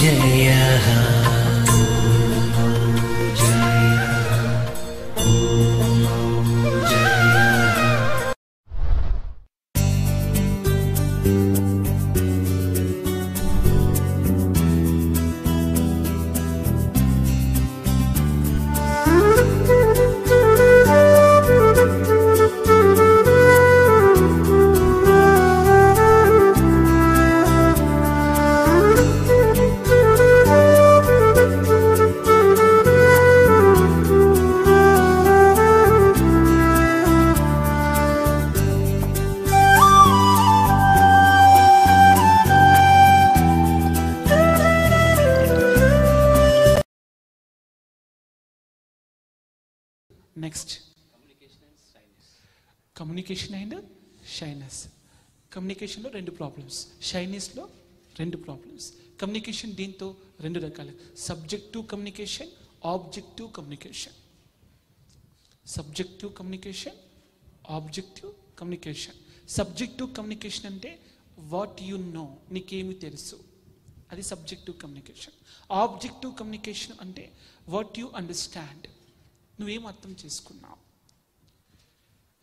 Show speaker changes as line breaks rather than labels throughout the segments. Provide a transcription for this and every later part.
जयः
next communication and shyness. కమ్యూనికేషన్లో రెండు ప్రాబ్లమ్స్, షైనెస్లో రెండు ప్రాబ్లమ్స్. కమ్యూనికేషన్ దీంతో రెండు రకాలు, subjective communication, objective communication. Subjective communication, objective communication. Subjective communication అంటే వాట్ యు నో, నీకేమి తెలుసు, అది సబ్జెక్టివ్ కమ్యూనికేషన్. ఆబ్జెక్టివ్ కమ్యూనికేషన్ అంటే వాట్ యు అండర్స్టాండ్, నువ్వేం అర్థం చేసుకున్నావు.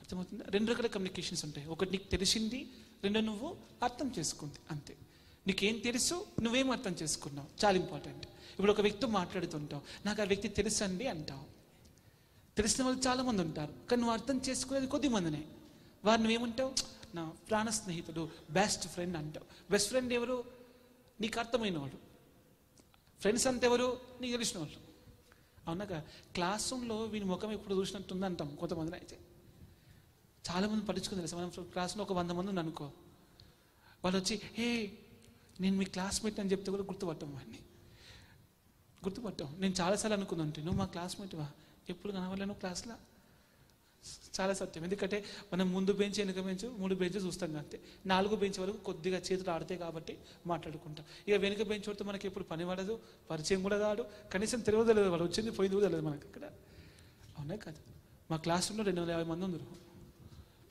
అర్థమవుతుందా? రెండు రకాల కమ్యూనికేషన్స్ ఉంటాయి. ఒకటి నీకు తెలిసింది, రెండు నువ్వు అర్థం చేసుకుంది, అంతే. నీకేం తెలుసు, నువ్వేం అర్థం చేసుకున్నావు, చాలా ఇంపార్టెంట్. ఇప్పుడు ఒక వ్యక్తితో మాట్లాడుతుంటావు, నాకు ఆ వ్యక్తి తెలుసు అండి అంటావు. తెలిసిన వాళ్ళు చాలామంది ఉంటారు, కానీ నువ్వు అర్థం చేసుకునేది కొద్ది మందినే. వారు నువ్వేమంటావు, నా ప్రాణ స్నేహితుడు, బెస్ట్ ఫ్రెండ్ అంటావు. బెస్ట్ ఫ్రెండ్ ఎవరు, నీకు అర్థమైన వాడు. ఫ్రెండ్స్ అంతా ఎవరు, నీకు తెలిసిన వాళ్ళు. అవునాక క్లాస్ రూమ్లో వీని ముఖం ఎప్పుడు చూసినట్టుంది అంటాం కొంతమందిని. అయితే చాలామంది పట్టించుకుని తెలుసు. మనం క్లాస్లో ఒక 100 మంది అనుకో, వాళ్ళు వచ్చి హే నేను మీ క్లాస్మేట్ అని చెప్తే కూడా గుర్తుపట్టాం, వాడిని గుర్తుపట్టాం. నేను చాలాసార్లు అనుకుందంటే నువ్వు మా క్లాస్మేట్వా, ఎప్పుడు కనవాలను క్లాస్లో. చాలా సత్యం. ఎందుకంటే మనం ముందు బెంచ్ వెనుక బెంచ్ 3 బెంచ్ చూస్తాం అంతే. 4వ బెంచ్ వరకు కొద్దిగా చేతులు ఆడతాయి కాబట్టి మాట్లాడుకుంటాం. ఇక వెనుక బెంచ్ వస్తే మనకి ఎప్పుడు పని పడదు, పరిచయం కూడా కాదు, కనీసం తెలియదు, వాడు వచ్చింది పోయింది కూడా తెలియదు మనకి అక్కడ. అవునా కాదు? మా క్లాస్ రూమ్లో 250 మంది ఉన్నారు,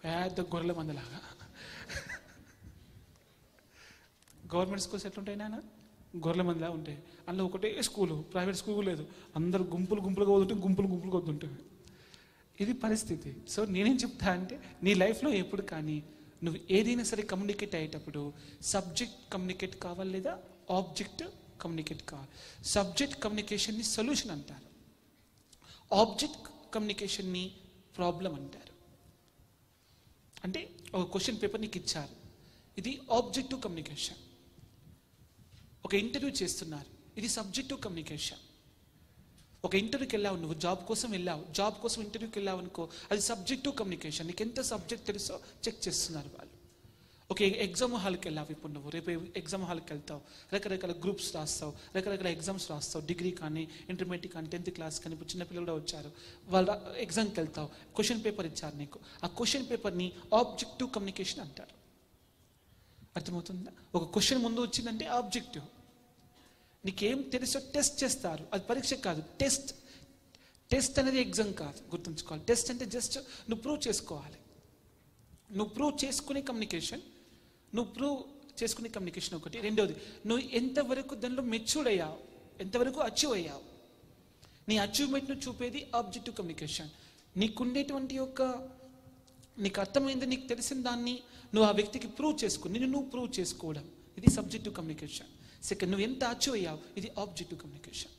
పెద్ద గొర్రెల మందిలాగా. గవర్నమెంట్ స్కూల్స్ ఎట్లుంటాయి నాన్న, గొర్రెల మందిలా ఉంటాయి. అందులో ఒకటే స్కూలు, ప్రైవేట్ స్కూల్ లేదు, అందరూ గుంపులు గుంపులుగా వదులుంటే గుంపులు గుంపులుగా వద్దుంటుంది. ఇది పరిస్థితి. సో నేనేం చెప్తా అంటే, నీ లైఫ్లో ఎప్పుడు కానీ నువ్వు ఏదైనా సరే కమ్యూనికేట్ అయ్యేటప్పుడు సబ్జెక్ట్ కమ్యూనికేట్ కావాలి లేదా ఆబ్జెక్ట్ కమ్యూనికేట్ కావాలి. సబ్జెక్ట్ కమ్యూనికేషన్ని సొల్యూషన్ అంటారు, ఆబ్జెక్ట్ కమ్యూనికేషన్ని ప్రాబ్లం అంటారు. అంటే ఒక క్వశ్చన్ పేపర్ నీకు ఇచ్చారు, ఇది ఆబ్జెక్టివ్ కమ్యూనికేషన్. ఒక ఇంటర్వ్యూ చేస్తున్నారు, ఇది సబ్జెక్టివ్ కమ్యూనికేషన్. ఒక ఇంటర్వ్యూకి వెళ్ళావు, నువ్వు జాబ్ కోసం వెళ్ళావు, జాబ్ కోసం ఇంటర్వ్యూకి వెళ్ళావు అనుకో, అది సబ్జెక్టివ్ కమ్యూనికేషన్. నీకు ఎంత సబ్జెక్ట్ తెలుసో చెక్ చేస్తున్నారు వాళ్ళు. ఒక ఎగ్జామ్ హాల్కి వెళ్ళావు, ఇప్పుడు నువ్వు రేపు ఎగ్జామ్ హాల్కి వెళ్తావు, రకరకాల గ్రూప్స్ రాస్తావు, రకరకాల ఎగ్జామ్స్ రాస్తావు, డిగ్రీ కానీ ఇంటర్మీడియట్ కానీ 10th క్లాస్ కానీ. ఇప్పుడు చిన్నపిల్లలు కూడా వచ్చారు, వాళ్ళ ఎగ్జామ్కి వెళ్తావు, క్వశ్చన్ పేపర్ ఇచ్చారు నీకు. ఆ క్వశ్చన్ పేపర్ని ఆబ్జెక్టివ్ కమ్యూనికేషన్ అంటారు. అర్థమవుతుందా? ఒక క్వశ్చన్ ముందు వచ్చిందంటే ఆబ్జెక్టివ్. నీకేం తెలుసో టెస్ట్ చేస్తారు, అది పరీక్ష కాదు, టెస్ట్. టెస్ట్ అనేది ఎగ్జామ్ కాదు, గుర్తుంచుకోవాలి. టెస్ట్ అంటే జస్ట్ నువ్వు ప్రూవ్ చేసుకోవాలి. నువ్వు ప్రూవ్ చేసుకునే కమ్యూనికేషన్, నువ్వు ప్రూవ్ చేసుకునే కమ్యూనికేషన్ ఒకటి. రెండోది, నువ్వు ఎంతవరకు దానిలో మెచ్యూర్డ్ అయ్యావు, ఎంతవరకు అచీవ్ అయ్యావు, నీ అచీవ్మెంట్ను చూపేది ఆబ్జెక్టివ్ కమ్యూనికేషన్. నీకుండేటువంటి నీకు అర్థమైంది, నీకు తెలిసిన దాన్ని నువ్వు ఆ వ్యక్తికి ప్రూవ్ చేసుకుని నిన్ను నువ్వు ప్రూవ్ చేసుకోవడం, ఇది సబ్జెక్టివ్ కమ్యూనికేషన్. సెకండ్, నువ్వు ఎంత అచీవ్ అయ్యావు, ఇది ఆబ్జెక్టివ్ కమ్యూనికేషన్.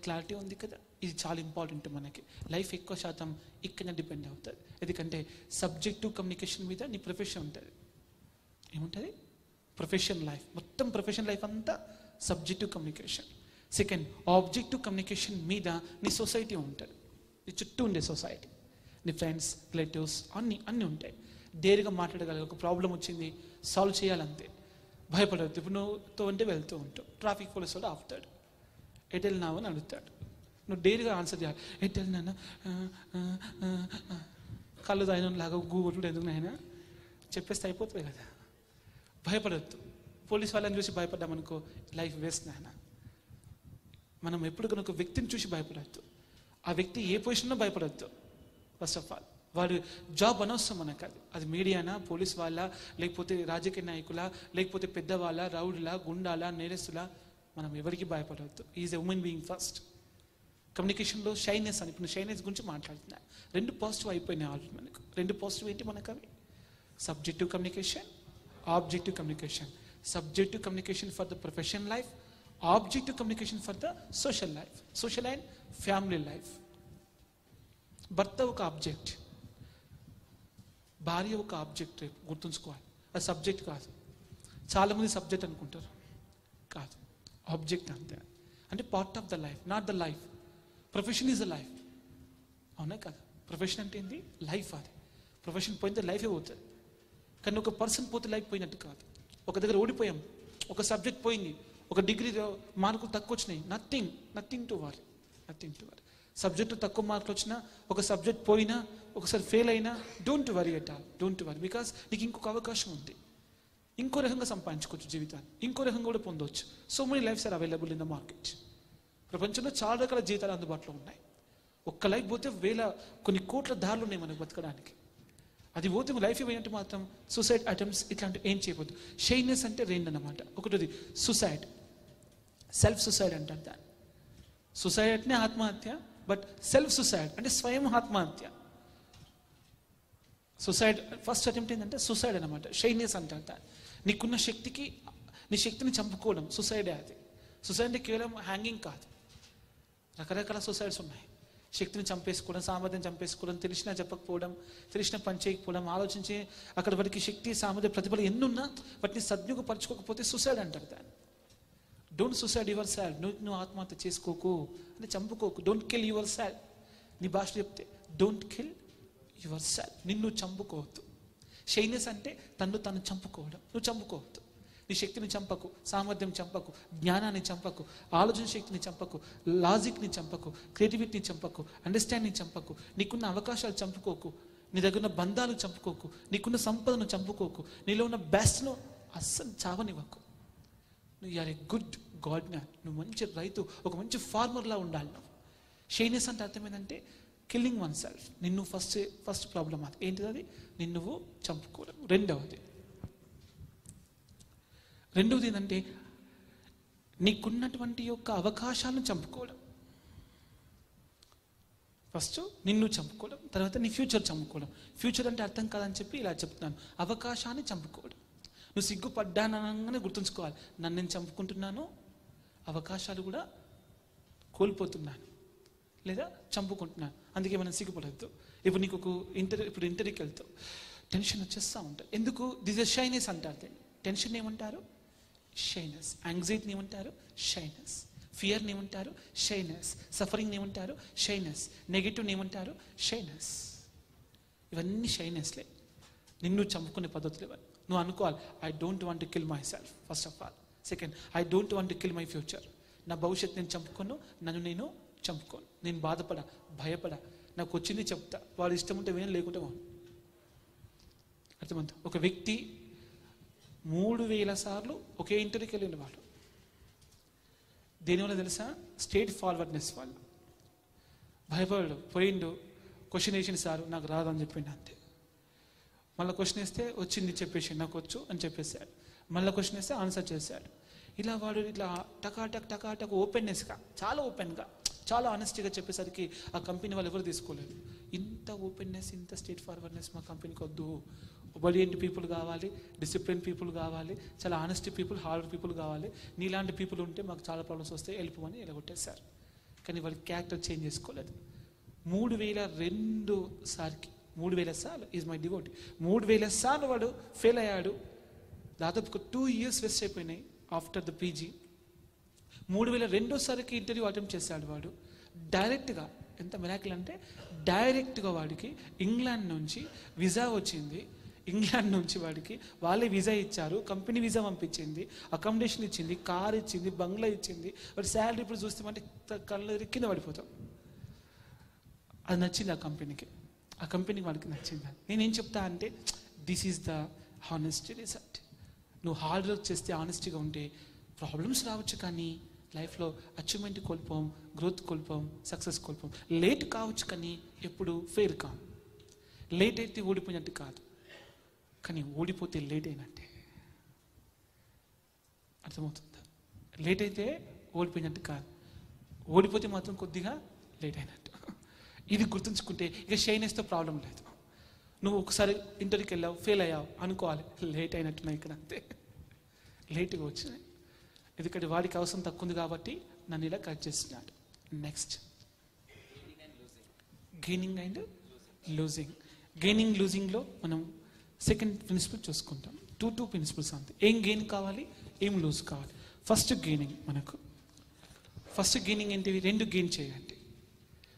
క్లారిటీ ఉంది కదా? ఇది చాలా ఇంపార్టెంట్. మనకి లైఫ్ ఎక్కువ శాతం ఇక్కడ డిపెండ్ అవుతుంది. ఎందుకంటే సబ్జెక్టివ్ కమ్యూనికేషన్ మీద నీ ప్రొఫెషన్ ఉంటుంది. ఏముంటుంది? ప్రొఫెషన్ లైఫ్, మొత్తం ప్రొఫెషన్ లైఫ్ అంతా subjective communication. Second, objective communication మీద నీ సొసైటీ ఉంటుంది, నీ చుట్టూ ఉండే సొసైటీ, నీ ఫ్రెండ్స్, రిలేటివ్స్ అన్నీ ఉంటాయి. డేర్గా మాట్లాడగలరు, ఒక ప్రాబ్లం వచ్చింది సాల్వ్ చేయాలంతే, భయపడద్దు. ఇప్పుడు నువ్వుతో అంటే వెళ్తూ ఉంటావు, ట్రాఫిక్ పోలీస్ వాడు ఆపుతాడు, ఎటు వెళ్ళినావు అని అడుగుతాడు, నువ్వు డైరీగా ఆన్సర్ చేయాలి. ఎటు వెళ్ళినా కళ్ళు దాయినలాగా గూగుల్ ఎందుకు నాయన చెప్పేస్తే అయిపోతుంది కదా. భయపడద్దు. పోలీస్ వాళ్ళని చూసి భయపడ్డామనుకో లైఫ్ వేస్ట్ నాయన. మనం ఎప్పుడు కనుక వ్యక్తిని చూసి భయపడద్దు, ఆ వ్యక్తి ఏ పొజిషన్లో భయపడద్దు. ఫస్ట్ ఆఫ్ ఆల్ వాడు జాబ్ అనవసరం మనకు. అది మీడియానా, పోలీస్ వాళ్ళ, లేకపోతే రాజకీయ నాయకుల, లేకపోతే పెద్దవాళ్ళ, రౌడుల, గుండాల, నేరస్తుల, మనం ఎవరికి భయపడవద్దు. Is a women being first. కమ్యూనికేషన్లో షైనెస్ అని, ఇప్పుడు షైనెస్ గురించి మాట్లాడుతున్నా. 2 పాజిటివ్ అయిపోయినాయి ఆల్రెడీ మనకు. 2 పాజిటివ్ ఏంటి మనకు? అవి subjective communication, objective communication. Subjective communication for the professional life, objective communication for the social life, social and family life. భర్త ఒక ఆబ్జెక్ట్, భార్య ఒక ఆబ్జెక్ట్, గుర్తుంచుకోవాలి. అది సబ్జెక్ట్ కాదు. చాలామంది సబ్జెక్ట్ అనుకుంటారు, కాదు, ఆబ్జెక్ట్ అంతే. అంటే part of the life, not the life. Profession is the life, అవునా కదా? ప్రొఫెషన్ అంటే ఏంటి? లైఫ్. అది ప్రొఫెషన్ పోయితే లైఫే పోతుంది. కానీ ఒక పర్సన్ పోతే లైఫ్ పోయినట్టు కాదు. ఒక దగ్గర ఓడిపోయాం, ఒక సబ్జెక్ట్ పోయింది, ఒక డిగ్రీ మార్కులు తక్కువ వచ్చినాయి, నథింగ్ టు వరీ. సబ్జెక్టు తక్కువ మార్కులు వచ్చినా, ఒక సబ్జెక్ట్ పోయినా, ఒకసారి ఫెయిల్ అయినా, don't worry at all, don't worry. Because నీకు ఇంకొక అవకాశం ఉంది. ఇంకో రకంగా సంపాదించుకోవచ్చు జీవితాన్ని, ఇంకో రకంగా కూడా పొందవచ్చు. So many lives are available in the market. ప్రపంచంలో చాలా రకాల జీవితాలు అందుబాటులో ఉన్నాయి. ఒక్క లైఫ్ పోతే కొన్ని కోట్ల దారులు ఉన్నాయి మనకు బతకడానికి. అది పోతే లైఫ్ ఏమైనట్టు మాత్రం సూసైడ్ అటెంప్ట్స్ ఇట్లాంటివి ఏం చేయవద్దు. షైనెస్ అంటే 2 అన్నమాట. ఒకటిది సూసైడ్, సెల్ఫ్ సూసైడ్ అంటారు దాన్ని. సూసైడ్ అంటే ఆత్మహత్య, బట్ సెల్ఫ్ సూసైడ్ అంటే స్వయం ఆత్మహత్య. సూసైడ్ ఫస్ట్ అటెంప్ట్ ఏంటంటే సూసైడ్ అనమాట. షైనెస్ అంటారు దాన్ని. నీకున్న శక్తికి నీ శక్తిని చంపుకోవడం సూసైడే. అది సూసైడ్ అంటే కేవలం హ్యాంగింగ్ కాదు, రకరకాల సూసైడ్స్ ఉన్నాయి. శక్తిని చంపేసుకోవడం, సామర్థ్యం చంపేసుకోవడం, తెలిసినా చెప్పకపోవడం, తెలిసిన పని చేయకపోవడం, ఆలోచించి అక్కడ వాడికి శక్తి, సామర్థ్యం, ప్రతిభలు ఎన్నున్నా వాటిని సద్వినియోగపరచుకోకపోతే సూసైడ్ అంటారు దాన్ని. Don't suicide yourself. నువ్వు ఆత్మహత్య చేసుకోకు అంటే చంపుకోకు. Don't kill yourself. నీ భాషలో చెప్తే డోంట్ కిల్ యువర్ సెల్ఫ్. నిన్ను చంపుకోవద్దు. షైనెస్ అంటే తను చంపుకోవడం. నువ్వు చంపుకోవద్దు. నీ శక్తిని చంపకు, సామర్థ్యం చంపకు, జ్ఞానాన్ని చంపకు, ఆలోచన శక్తిని చంపకు, లాజిక్ని చంపకు, క్రియేటివిటీని చంపకు, అండర్స్టాండింగ్ చంపకు, నీకున్న అవకాశాలు చంపుకోకు, నీ దగ్గర ఉన్న బంధాలు చంపుకోకు, నీకున్న సంపదను చంపుకోకు, నీలో ఉన్న బెస్ట్ను అస్సలు చావనివ్వకు. నువ్వు ఆర్ ఏ గుడ్ గార్డెనర్. నువ్వు మంచి రైతు, ఒక మంచి ఫార్మర్లా ఉండాలి నువ్వు. షైనెస్ అంటే అర్థం ఏంటంటే కిల్లింగ్ వన్ సెల్ఫ్. నిన్ను ఫస్ట్ ప్రాబ్లం అది ఏంటిది? అది నిన్ను నువ్వు చంపుకోవడం. రెండవది ఏంటంటే నీకున్నటువంటి యొక్క అవకాశాలను చంపుకోవడం. ఫస్ట్ నిన్ను చంపుకోవడం, తర్వాత నీ ఫ్యూచర్ చంపుకోవడం. ఫ్యూచర్ అంటే అర్థం కాదని చెప్పి ఇలా చెప్తున్నాను. అవకాశాన్ని చంపుకోవడం. నువ్వు సిగ్గుపడ్డానగానే గుర్తుంచుకోవాలి, నన్ను నేను చంపుకుంటున్నాను, అవకాశాలు కూడా కోల్పోతున్నాను లేదా చంపుకుంటున్నాను. అందుకే మనం సిగ్గుపడద్దు. ఇప్పుడు నీకు ఇప్పుడు ఇంటర్వ్యూకి వెళ్తావు, టెన్షన్ వచ్చేస్తూ ఉంటుంది. ఎందుకు? దిస్ ఇస్ షైనెస్ అంటారు. టెన్షన్ ఏమంటారు? షైనెస్. యాంగ్జైటీని ఏమంటారు? షైనెస్. ఫియర్ని ఏమంటారు? షైనెస్. సఫరింగ్ని ఏమంటారు? షైనెస్. నెగిటివ్ని ఏమంటారు? షైనెస్. ఇవన్నీ షైనెస్లే. నిన్ను చంపుకునే పద్ధతులు ఇవన్నీ. నువ్వు అనుకోవాలి, I don't want to kill my self first of all. Second, I don't want to kill my future. నా భవిష్యత్తు నేను చంపుకోను, నన్ను నేను చంపుకోను. నేను బాధపడా, భయపడా, నాకు వచ్చింది చెప్తా, వాడు ఇష్టం ఉంటే వేయం, లేకుంటే వాడు. అర్థమంతా. ఒక వ్యక్తి 3000 సార్లు ఒకే ఇంటర్వ్యూకి వెళ్ళిన వాడు. దేనివల్ల తెలుసా? స్టేట్ ఫార్వర్డ్నెస్ వల్ల. భయపడాడు, పోయిండు, క్వశ్చన్ వేసింది, సార్ నాకు రాదని చెప్పిండు అంతే. మళ్ళీ క్వశ్చన్ వేస్తే వచ్చింది చెప్పేసి, నాకు వచ్చు అని చెప్పేశాడు. మళ్ళీ క్వశ్చన్ వేస్తే ఆన్సర్ చేశాడు. ఇలా వాడు ఇట్లా టకాటక్ ఓపెన్నెస్గా, చాలా ఓపెన్గా, చాలా ఆనెస్టీగా చెప్పేసరికి ఆ కంపెనీ వాళ్ళు ఎవరు తీసుకోలేదు. ఇంత ఓపెన్నెస్, ఇంత స్టేట్ ఫార్వర్డ్నెస్ మా కంపెనీకి వద్దు. ఒబడియంట్ పీపుల్ కావాలి, డిసిప్లిన్ పీపుల్ కావాలి, చాలా ఆనెస్టీ పీపుల్, హార్డ్ పీపుల్ కావాలి. నీలాంటి పీపుల్ ఉంటే మాకు చాలా ప్రాబ్లమ్స్ వస్తాయి, వెళ్ళిపోమని ఇలా కొట్టేశారు. కానీ వాళ్ళ క్యారెక్టర్ చేంజ్ చేసుకోలేదు. 3002 సార్కి, 3000 సార్లు ఈజ్ మై డివోటీ, 3000 సార్లు వాడు ఫెయిల్ అయ్యాడు. దాదాపు 2 years వేస్ట్ అయిపోయినాయి after the PG. 3002 interview attempt చేశాడు వాడు. డైరెక్ట్గా, ఎంత మిరాకిల్ అంటే డైరెక్ట్గా వాడికి ఇంగ్లాండ్ నుంచి వీసా వచ్చింది. ఇంగ్లాండ్ నుంచి వాడికి వాళ్ళే వీసా ఇచ్చారు, కంపెనీ వీసా పంపించింది, అకామిడేషన్ ఇచ్చింది, కార్ ఇచ్చింది, బంగ్లా ఇచ్చింది. వాడి శాలరీ ఇప్పుడు చూస్తామంటే కళ్ళు కింద పడిపోతాం. అది నచ్చింది ఆ కంపెనీకి, ఆ కంపెనీకి వాడికి నచ్చింది. నేనేం చెప్తా అంటే this is the honesty result. నువ్వు హార్డ్ వర్క్ చేస్తే, ఆనెస్టీగా ఉంటే ప్రాబ్లమ్స్ రావచ్చు, కానీ లైఫ్లో అచీవ్మెంట్ కోల్పోం, గ్రోత్ కోల్పోం, సక్సెస్ కోల్పోం. లేట్ కావచ్చు కానీ ఎప్పుడు ఫెయిల్ కాం. లేట్ అయితే ఓడిపోయినట్టు కాదు, కానీ ఓడిపోతే లేట్ అయినట్టే. అర్థమవుతుందా? లేట్ అయితే ఓడిపోయినట్టు కాదు, ఓడిపోతే మాత్రం కొద్దిగా లేట్ అయినట్టు. ఇది గుర్తుంచుకుంటే ఇక షైనెస్తో ప్రాబ్లం లేదు. నువ్వు ఒకసారి ఇంటర్వ్యూకి వెళ్ళావు, ఫెయిల్ అయ్యావు అనుకోవాలి, లేట్ అయినట్టున్నాయి ఇక్కడ, అంతే, లేట్గా వచ్చినాయి. ఎందుకంటే వాడికి అవసరం తక్కువ ఉంది కాబట్టి నన్ను ఇలా కట్ చేస్తున్నాడు. Next gaining and losing. Gaining లూజింగ్లో మనం సెకండ్ ప్రిన్సిపల్ చూసుకుంటాం. టూ ప్రిన్సిపల్స్ అంతే. ఏం గెయిన్ కావాలి, ఏం లూజ్ కావాలి. First gaining. మనకు ఫస్ట్ గెయినింగ్ ఏంటివి? రెండు గెయిన్ చేయండి.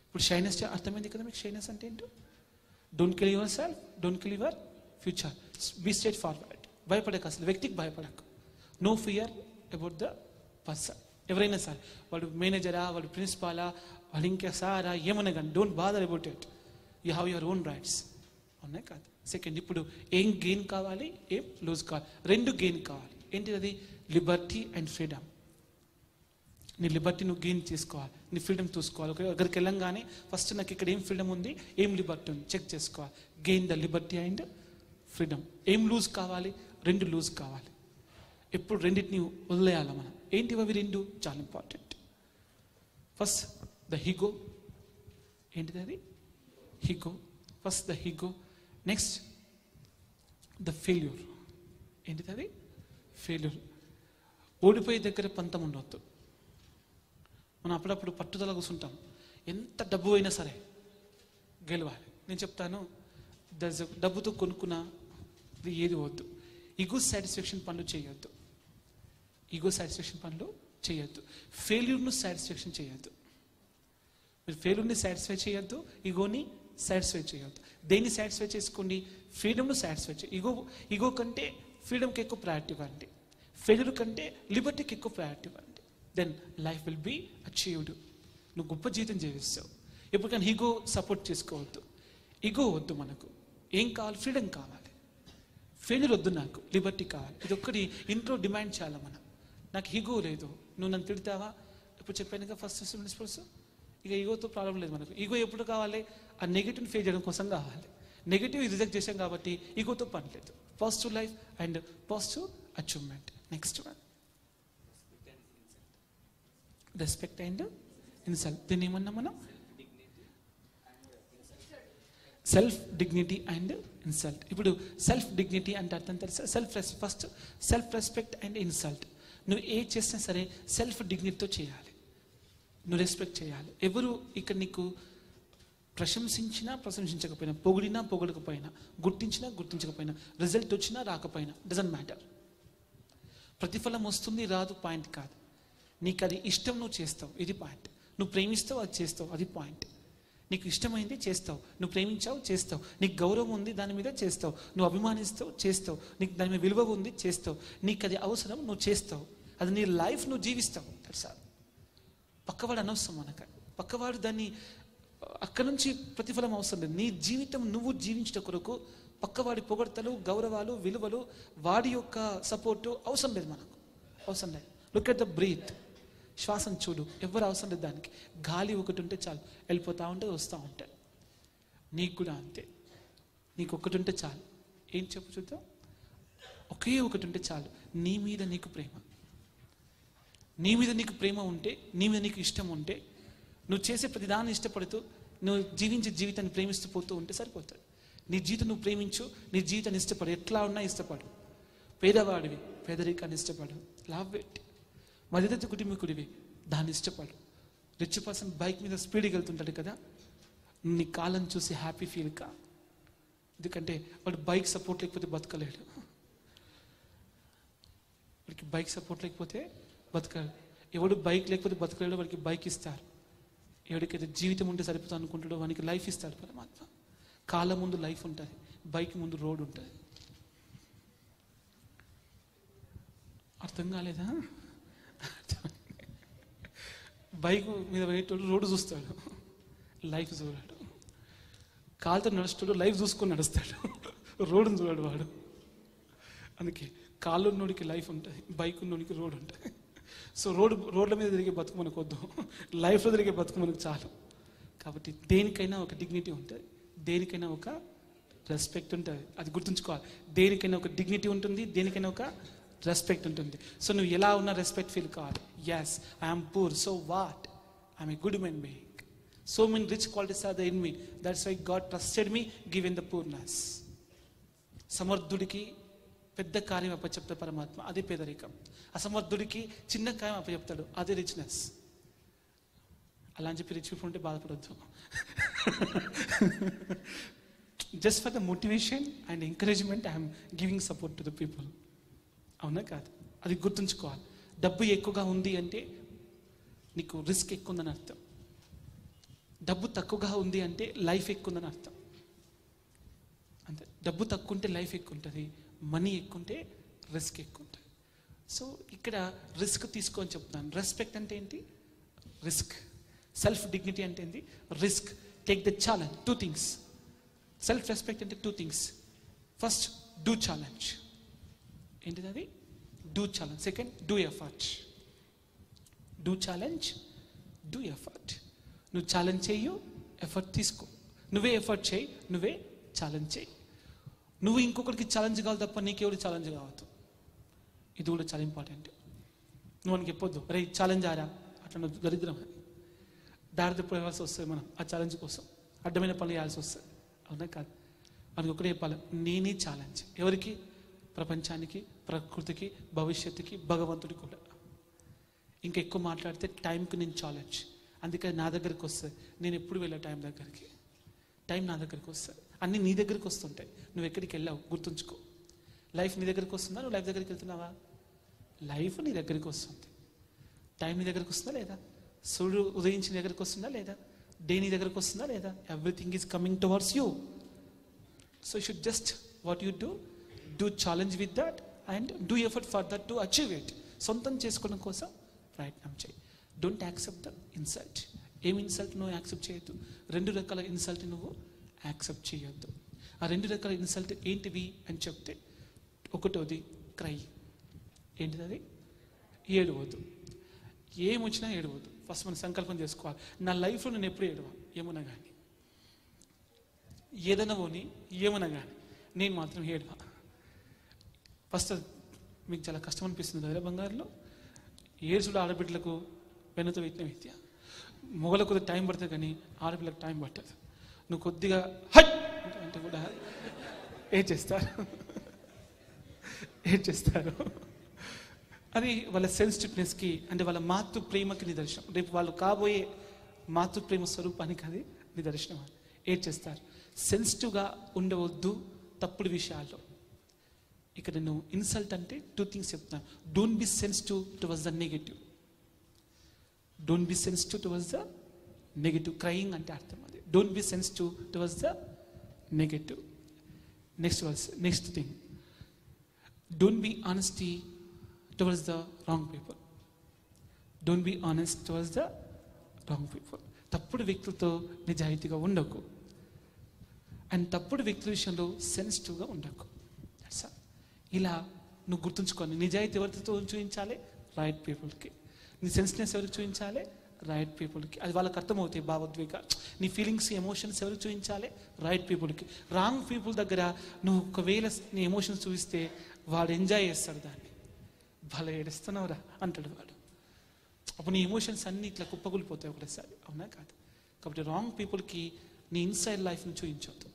ఇప్పుడు షైనెస్ అర్థమైంది కదా మీకు? షైనెస్ అంటే ఏంటో, don't kill yourself, don't kill your future, be straightforward. భయపడక, అసలు వ్యక్తికి భయపడకు. No fear about the person. ఎవరైనా సరే, వాడు మేనేజరా, వాడు ప్రిన్సిపాలా, వాడు ఇంకా సారా, ఏమన్నా కానీ don't bother about it. You have your own rights. అవునా కాదు? సెకండ్, ఇప్పుడు ఏం గెయిన్ కావాలి, ఏం లూజ్ కావాలి. రెండు గెయిన్ కావాలి. ఏంటిది అది? Liberty and freedom. నీ లిబర్టీ నువ్వు గెయిన్ చేసుకోవాలి, నీ ఫ్రీడమ్ చూసుకోవాలి. ఒకరికి వెళ్ళంగానే ఫస్ట్ నాకు ఇక్కడ ఏం ఫ్రీడమ్ ఉంది, ఏం లిబర్టీ ఉంది చెక్ చేసుకోవాలి. Gain the Liberty and freedom. ఏం లూజ్ కావాలి? రెండు లూజ్ కావాలి. ఎప్పుడు రెండింటిని వదిలేయాలి మనం. ఏంటి అవి రెండు? చాలా ఇంపార్టెంట్. First the ego. ఏంటిది అది? Ego. First the ego. Next the failure. ఏంటిది అది? ఫెయిల్యూర్. ఓడిపోయే దగ్గర పంతం ఉండవద్దు. మనం అప్పుడప్పుడు పట్టుదల కూర్చుంటాం, ఎంత డబ్బు అయినా సరే గెలవాలి. నేను చెప్తాను, డబ్బుతో కొనుక్కున్న ఏది వద్దు. ఈగో సాటిస్ఫాక్షన్ పనులు చేయొద్దు. ఈగో సాటిస్ఫాక్షన్ పనులు చేయొద్దు. ఫెయిల్యూర్ను సాటిస్ఫాక్షన్ చేయొద్దు. మీరు ఫెయిల్యూర్ని సాటిస్ఫై చేయొద్దు, ఈగోని సాటిస్ఫై చేయొద్దు. దేన్ని సాటిస్ఫై చేసుకోండి? ఫ్రీడమ్ను సాటిస్ఫై చేయ. ఈగో కంటే ఫ్రీడమ్కి ఎక్కువ ప్రయారిటీ ఇవ్వండి. ఫెయిల్యూర్ కంటే లిబర్టీకి ఎక్కువ ప్రయారిటీ ఇవ్వండి. Then life will be achieved. నువ్వు గొప్ప జీవితం జీవిస్తావు. ఎప్పటికైనా ఈగో సపోర్ట్ చేసుకోవద్దు. ఈగో వద్దు. మనకు ఏం కావాలి? ఫ్రీడమ్ కావాలి. ఫెయిల్యూర్ వద్దు, నాకు లిబర్టీ కావాలి. ఇది ఒక్కటి ఇంట్లో డిమాండ్ చేయాలి మనం. నాకు ఈగో లేదు, నువ్వు నన్ను తిడతావా? ఇప్పుడు చెప్పాను కదా ఫస్ట్ ప్రిన్సిపల్స్. ఇక ఈగోతో ప్రాబ్లం లేదు మనకు. ఈగో ఎప్పుడు కావాలి? ఆ నెగిటివ్ ఫేస్ చేయడం కోసం కావాలి. నెగిటివ్ రిజెక్ట్ చేసాం కాబట్టి ఈగోతో పని లేదు. Positive life and positive achievement. Next one, respect and insult. దీన్ని ఏమన్నా మనం? Self dignity and insult. ఇప్పుడు సెల్ఫ్ డిగ్నిటీ అంటే అర్థం తెలుసా? First self respect and insult. నువ్వు ఏ చేసినా సరే సెల్ఫ్ డిగ్నిటీతో చేయాలి. నువ్వు రెస్పెక్ట్ చేయాలి. ఎవరు ఇక్కడ నీకు ప్రశంసించినా ప్రశంసించకపోయినా, పొగిడినా పొగడకపోయినా, గుర్తించినా గుర్తించకపోయినా, రిజల్ట్ వచ్చినా రాకపోయినా, డజంట్ మ్యాటర్. ప్రతిఫలం వస్తుంది రాదు పాయింట్ కాదు. నీకు అది ఇష్టం, నువ్వు చేస్తావు, ఇది పాయింట్. నువ్వు ప్రేమిస్తావు, అది చేస్తావు, అది పాయింట్. నీకు ఇష్టమైంది చేస్తావు, నువ్వు ప్రేమించావు చేస్తావు, నీకు గౌరవం ఉంది దాని మీద చేస్తావు, నువ్వు అభిమానిస్తావు చేస్తావు, నీకు దాని మీద విలువ ఉంది చేస్తావు, నీకు అది అవసరం నువ్వు చేస్తావు, అది నీ లైఫ్ నువ్వు జీవిస్తావు. సార్ పక్కవాడు అనవసరం మనకు. పక్కవాడు దాన్ని అక్కడి నుంచి ప్రతిఫలం అవసరం లేదు. నీ జీవితం నువ్వు జీవించడం కొరకు పక్కవాడి పొగడ్తలు, గౌరవాలు, విలువలు, వాడి యొక్క సపోర్టు అవసరం లేదు మనకు. అవసరం లేదు. Look at the breath. శ్వాసను చూడు, ఎవరు అవసరం లేదు దానికి. గాలి ఒకటి ఉంటే చాలు, వెళ్ళిపోతూ ఉంటుంది, వస్తూ ఉంటాయి. నీకు కూడా అంతే. నీకు ఒకటి ఉంటే చాలు. ఏం చెప్పు చూద్దాం? ఒకే ఒకటి ఉంటే చాలు. నీ మీద నీకు ప్రేమ. నీ మీద నీకు ప్రేమ ఉంటే, నీ మీద నీకు ఇష్టం ఉంటే, నువ్వు చేసే ప్రతిదాన్ని ఇష్టపడుతూ, నువ్వు జీవించే జీవితాన్ని ప్రేమిస్తూ పోతూ ఉంటే సరిపోతుంది. నీ జీవితం నువ్వు ప్రేమించు, నీ జీవితాన్ని ఇష్టపడు. ఎట్లా ఉన్నా ఇష్టపడు. పేదవాడివి, పేదరికాన్ని ఇష్టపడు. లాభ పెట్టి మధ్యతరగతి కుటుంబీకుడివి, దాన్ని ఇష్టపడు. రిచ్ పర్సన్ బైక్ మీద స్పీడ్కి వెళ్తుంటాడు కదా, నీ కాళ్ళని చూసి హ్యాపీ ఫీల్ కా. ఎందుకంటే వాడు బైక్ సపోర్ట్ లేకపోతే బతకలేడు. వాడికి బైక్ సపోర్ట్ లేకపోతే బతకలేడు. ఎవడు బైక్ లేకపోతే బతకలేడు, వాడికి బైక్ ఇస్తారు. ఎవరికైతే జీవితం ఉంటే సరిపోతుంది అనుకుంటాడో వానికి లైఫ్ ఇస్తాడు పరమాత్మ. కాళ్ళ ముందు లైఫ్ ఉంటుంది, బైక్ ముందు రోడ్ ఉంటుంది. అర్థం కాలేదా? బైక్ మీద పోయేటోడు రోడ్డు చూస్తాడు, లైఫ్ చూడాడు. కాలుతో నడుస్తాడు, లైఫ్ చూసుకొని నడుస్తాడు, రోడ్డును చూడాడు వాడు. అందుకే కాళ్ళు ఉన్నోడికి లైఫ్ ఉంటుంది, బైక్ ఉన్నోడికి రోడ్ ఉంటుంది. సో రోడ్ల మీద తిరిగే బతుకు మనకు వద్దు, లైఫ్లో తిరిగే బతుకు మనకు చాలు. కాబట్టి దేనికైనా ఒక డిగ్నిటీ ఉంటుంది, దేనికైనా ఒక రెస్పెక్ట్ ఉంటుంది. అది గుర్తుంచుకోవాలి. దేనికైనా ఒక డిగ్నిటీ ఉంటుంది, దేనికైనా ఒక రెస్పెక్ట్ ఉంటుంది. సో నువ్వు ఎలా ఉన్నా రెస్పెక్ట్ ఫీల్ కావాలి. Yes, I'm poor, so what, I'm a good men being. So many rich qualities are the in me, that's why God trusted me given the poorness. సమర్థుడికి పెద్ద కార్యం అప్పచెప్తాడు పరమాత్మ, అదే పేదరికం. అసమర్థుడికి చిన్న కార్యం అప్పచెప్తాడు, అదే రిచ్నెస్. అలా అని చెప్పి రిచ్ పీపుల్ ఉంటే బాధపడద్దు. Just for the motivation and encouragement I'm giving support to the people. అవునా కాదు? అది గుర్తుంచుకోవాలి. డబ్బు ఎక్కువగా ఉంది అంటే నీకు రిస్క్ ఎక్కువ ఉందని అర్థం. డబ్బు తక్కువగా ఉంది అంటే లైఫ్ ఎక్కువ ఉందని అర్థం. అంతే. డబ్బు తక్కువ ఉంటే లైఫ్ ఎక్కువ ఉంటుంది, మనీ ఎక్కువ ఉంటే రిస్క్ ఎక్కువ ఉంటుంది. సో ఇక్కడ రిస్క్ తీసుకోని చెప్తున్నాను. రెస్పెక్ట్ అంటే ఏంటి? రిస్క్. సెల్ఫ్ డిగ్నిటీ అంటే ఏంటి? Risk. Take the challenge. 2 things. Self respect అంటే 2 things. First, do challenge. ఏంటిది అది? Do challenge. Second, do effort. Do challenge, do effort. నువ్వు ఛాలెంజ్ చేయు, ఎఫర్ట్ తీసుకో. నువ్వే ఎఫర్ట్ చేయి, నువ్వే ఛాలెంజ్ చేయి. నువ్వు ఇంకొకరికి ఛాలెంజ్ కావాలి తప్ప నీకెవరు ఛాలెంజ్ కావద్దు. ఇది కూడా చాలా ఇంపార్టెంట్. నువ్వు మనకి చెప్పొద్దు, రే ఛాలెంజ్ ఆరా, అట్లా నువ్వు దరిద్రం అని. దారిద్ర పోవాల్సి వస్తుంది మనం ఆ ఛాలెంజ్ కోసం. అడ్డమైన పనులు చేయాల్సి వస్తుంది. అవునా కాదు? మనకి ఒకటే చెప్పాలి, నేనే ఛాలెంజ్. ఎవరికి? ప్రపంచానికి, ప్రకృతికి, భవిష్యత్తుకి, భగవంతుడికి కూడా. ఇంకా ఎక్కువ మాట్లాడితే టైంకి నేను ఛాలెంజ్. అందుకని నా దగ్గరికి వస్తుంది. నేను ఎప్పుడు వెళ్ళా టైం దగ్గరికి? టైం నా దగ్గరికి వస్తుంది. అన్నీ నీ దగ్గరికి వస్తుంటాయి, నువ్వు ఎక్కడికి వెళ్ళావు గుర్తుంచుకో. లైఫ్ నీ దగ్గరికి వస్తుందా? నువ్వు లైఫ్ దగ్గరికి వెళ్తున్నావా? లైఫ్ నీ దగ్గరికి వస్తుంది. టైం నీ దగ్గరికి వస్తుందా లేదా? సూర్యుడు ఉదయించి నీ దగ్గరికి వస్తుందా లేదా? డే నీ దగ్గరికి వస్తుందా లేదా? Everything is coming towards you. So you should just what you do challenge with that and do effort for that to achieve it. సొంతం చేసుకోవడం కోసం ప్రయత్నం చేయి. Don't accept the insult. ఏం ఇన్సల్ట్ నువ్వు యాక్సెప్ట్ చేయొద్దు. 2 రకాల ఇన్సల్ట్ నువ్వు యాక్సెప్ట్ చేయొద్దు. ఆ 2 రకాల ఇన్సల్ట్ ఏంటివి అని చెప్తే, ఒకటోది క్రై. ఏంటిది అది? ఏడవద్దు. ఏమొచ్చినా ఏడవద్దు. ఫస్ట్ మనం సంకల్పం చేసుకోవాలి, నా లైఫ్లో నేను ఎప్పుడు ఏడవా. ఏమన్నా కానీ, ఏదైనా పోని, ఏమన్నా కానీ నేను మాత్రం ఏడవా. ఫస్ట్ మీకు చాలా కష్టం అనిపిస్తుంది కదా బంగారులో. ఏడ్చుడు ఆడబిడ్డలకు వెనుత పెట్టిన విద్య. మొగలకు కొద్దిగా టైం పడుతుంది కానీ ఆడపిల్లకు టైం పట్టదు. నువ్వు కొద్దిగా హట్ అంటే కూడా ఏడ్ చేస్తారు. అది వాళ్ళ సెన్సిటివ్నెస్కి, అంటే వాళ్ళ మాతృ ప్రేమకి నిదర్శనం. రేపు వాళ్ళు కాబోయే మాతృ ప్రేమ స్వరూపానికి అది నిదర్శనం. ఏడ్ చేస్తారు. సెన్సిటివ్గా ఉండవద్దు తప్పుడు విషయాల్లో. ఇక్కడ నేను ఇన్సల్ట్ అంటే 2 things చెప్తాను. Don't be sensitive towards the negative. Don't be sensitive towards the negative. Crying అంటే అర్థం అది. Don't be sensitive towards the negative. Next thing, don't be honesty towards the wrong people. Don't be honest towards the wrong people. తప్పుడు వ్యక్తులతో నిజాయితీగా ఉండకు. And తప్పుడు వ్యక్తుల విషయంలో సెన్సిటివ్గా ఉండకు. ఇలా నువ్వు గుర్తుంచుకోని. నిజాయితీ ఎవరితో చూపించాలి? రైట్ పీపుల్కి. నీ సెన్సిటివ్నెస్ ఎవరికి చూపించాలి? రైట్ పీపుల్కి. అది వాళ్ళకి అర్థమవుతాయి భావోద్వేగాలు. నీ ఫీలింగ్స్, ఎమోషన్స్ ఎవరికి చూపించాలి? రైట్ పీపుల్కి. రాంగ్ పీపుల్ దగ్గర నువ్వు ఒకవేళ నీ ఎమోషన్స్ చూపిస్తే వాడు ఎంజాయ్ చేస్తాడు దాన్ని. భలే ఏడుస్తున్నావురా అంటాడు వాడు. అప్పుడు నీ ఎమోషన్స్ అన్నీ ఇట్లా కుప్పకూలిపోతాయి ఒకటేసారి. అవునా కాదు? కాబట్టి రాంగ్ పీపుల్కి నీ ఇన్సైడ్ లైఫ్ని చూపించవద్దు.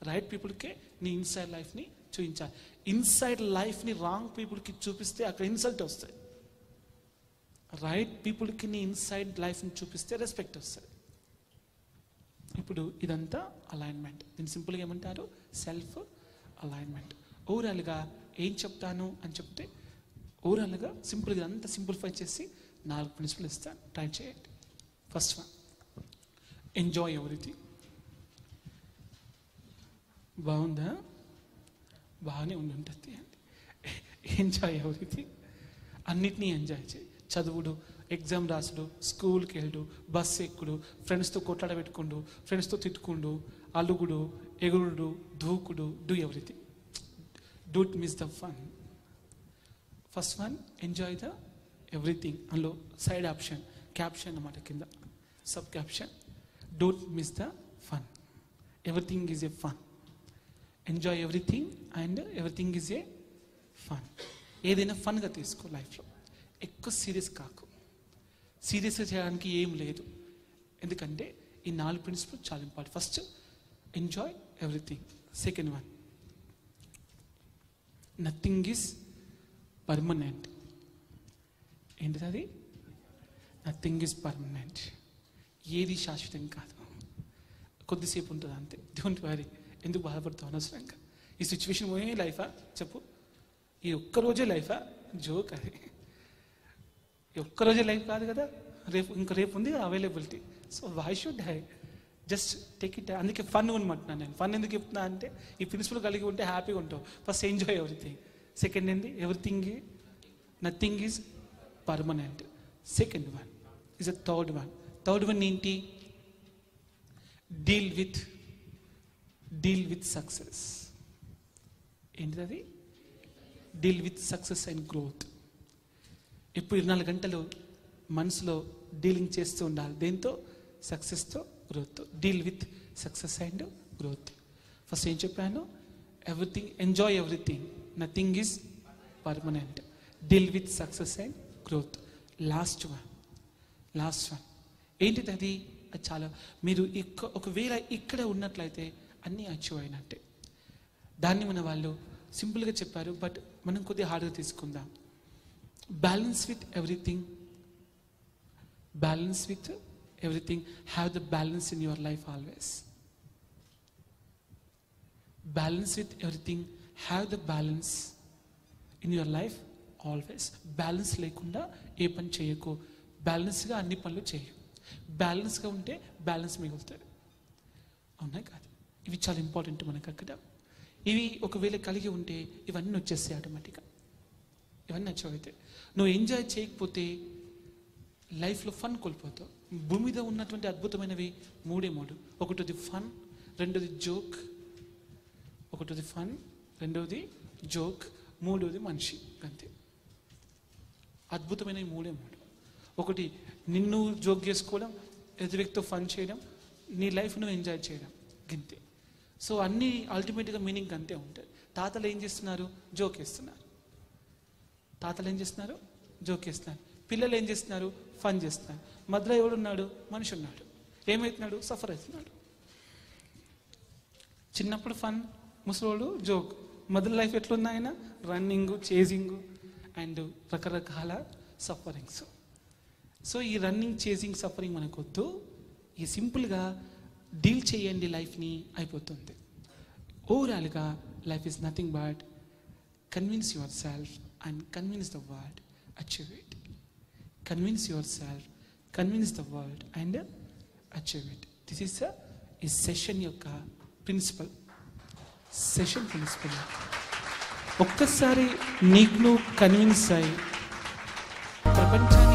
రైట్ పీపుల్కే నీ ఇన్సైడ్ లైఫ్ని చూపించాలి. ఇన్సైడ్ లైఫ్ని రాంగ్ పీపుల్కి చూపిస్తే అక్కడ ఇన్సల్ట్ వస్తాయి. రైట్ పీపుల్కి నీ ఇన్సైడ్ లైఫ్ని చూపిస్తే రెస్పెక్ట్ వస్తుంది. ఇప్పుడు ఇదంతా అలైన్మెంట్. దీన్ని సింపుల్గా ఏమంటారు? Self alignment. ఓవరాల్గా ఏం చెప్తాను అని చెప్తే, ఓవరాల్గా సింపుల్గా అంతా సింప్లిఫై చేసి 4 ప్రిన్సిపల్ ఇస్తాను, ట్రై చేయండి. First one, enjoy everything. బాగుందా? బాగానే ఉంటుంది అండి. Enjoy everything. అన్నిటినీ ఎంజాయ్ చేయి. చదువుడు, ఎగ్జామ్ రాసుడు, స్కూల్కి వెళ్ళు, బస్సు ఎక్కుడు, ఫ్రెండ్స్తో కొట్లాడబెట్టుకుండు, ఫ్రెండ్స్తో తిట్టుకుండు, అలుగుడు, ఎగురుడు, దూకుడు. Do everything. Don't miss the fun. First one, enjoy the everything. అందులో సైడ్ ఆప్షన్, క్యాప్షన్ అన్నమాట, కింద sub caption, don't miss the fun. Everything is a fun. Enjoy everything and everything is a fun. ఏదైనా ఫన్గా తీసుకో లైఫ్లో, ఎక్కువ serious కాకు. సీరియస్గా చేయడానికి ఏం లేదు, ఎందుకంటే ఈ 4 ప్రిన్సిపల్ చాలా important. First, enjoy everything. Second one, nothing is permanent. ఏంటిది అది? Nothing is permanent. ఏది శాశ్వతం కాదు, కొద్దిసేపు ఉంటుంది అంతే. డోంట్ వరీ, ఎందుకు బాధపడతావు అనవసరంగా? ఈ సిచ్యువేషన్ పోయే లైఫా చెప్పు? ఈ ఒక్కరోజే లైఫా? జోక్ అది. ఈ ఒక్కరోజే లైఫ్ కాదు కదా, రేపు ఉంది availability. So why should I just take it? అందుకే ఫన్ ఉండమంటున్నాను నేను. ఫన్ ఎందుకు చెప్తున్నా అంటే, ఈ ప్రిన్సిపల్ కలిగి ఉంటే హ్యాపీగా ఉంటావు. First enjoy everything. సెకండ్ ఏంటి? Everything, nothing is permanent. Second one is a third one. Third one ఏంటి? Deal with success. ఏంటిది అది? Deal with success and growth. ఇప్పుడు 24 గంటలు మనసులో డీలింగ్ చేస్తూ ఉండాలి. దేంతో? సక్సెస్తో, గ్రోత్తో. Deal with success and growth. First ఏం చెప్పాను? Everything, enjoy everything, nothing is permanent, deal with success and growth. Last one ఏంటిది అది? అది చాలా, మీరు ఒకవేళ ఇక్కడ ఉన్నట్లయితే అన్నీ అచీవ్ అయినట్టే. దాన్ని మన వాళ్ళు సింపుల్గా చెప్పారు, బట్ మనం కొద్దిగా హార్డ్గా తీసుకుందాం. Balance with everything, have the balance in your life always. Balance with everything, have the balance in your life always. Balance లేకుండా ఏ పని చేయకు, బ్యాలెన్స్గా అన్ని పనులు చేయు. బ్యాలెన్స్గా ఉంటే బ్యాలెన్స్ మిగులుతుంది, అవునా కాదు? ఇవి చాలా ఇంపార్టెంట్ మనకు అక్కడ. ఇవి ఒకవేళ కలిగి ఉంటే ఇవన్నీ వచ్చేస్తాయి ఆటోమేటిక్గా. ఇవన్నీ నచ్చవైతే నువ్వు ఎంజాయ్ చేయకపోతే లైఫ్లో ఫన్ కోల్పోతావు. భూమి మీద ఉన్నటువంటి అద్భుతమైనవి 3. ఒకటిది ఫన్, రెండోది జోక్, మూడోది మనిషి. అంతే. అద్భుతమైనవి 3. ఒకటి నిన్ను జోక్ చేసుకోవడం, ఎదురు వ్యక్తితో ఫన్ చేయడం, నీ లైఫ్ నువ్వు ఎంజాయ్ చేయడం, గింతే. సో అన్నీ అల్టిమేట్గా మీనింగ్ అంతే ఉంటుంది. తాతలు ఏం చేస్తున్నారు? జోక్ వేస్తున్నారు. పిల్లలు ఏం చేస్తున్నారు? ఫన్ చేస్తున్నారు. మధ్యలో ఎవడున్నాడు? మనిషి ఉన్నాడు. ఏమవుతున్నాడు? సఫర్ అవుతున్నాడు. చిన్నప్పుడు ఫన్, ముసలోడు జోక్, మధ్యలో లైఫ్ ఎట్లుంది ఆయన? రన్నింగ్, చేజింగ్ అండ్ రకరకాల సఫరింగ్స్. సో ఈ రన్నింగ్, చేజింగ్, సఫరింగ్ మనకు వద్దు. ఈ సింపుల్గా డీల్ చేయండి లైఫ్ని, అయిపోతుంది. ఓవరాల్గా life is nothing but convince your self and convince the world, achieve it. Convince your self, convince the world and achieve it. This is ఈ సెషన్ యొక్క ప్రిన్సిపల్. ఒక్కసారి నీకు నువ్వు కన్విన్స్ అయ్యి ప్రపంచాన్ని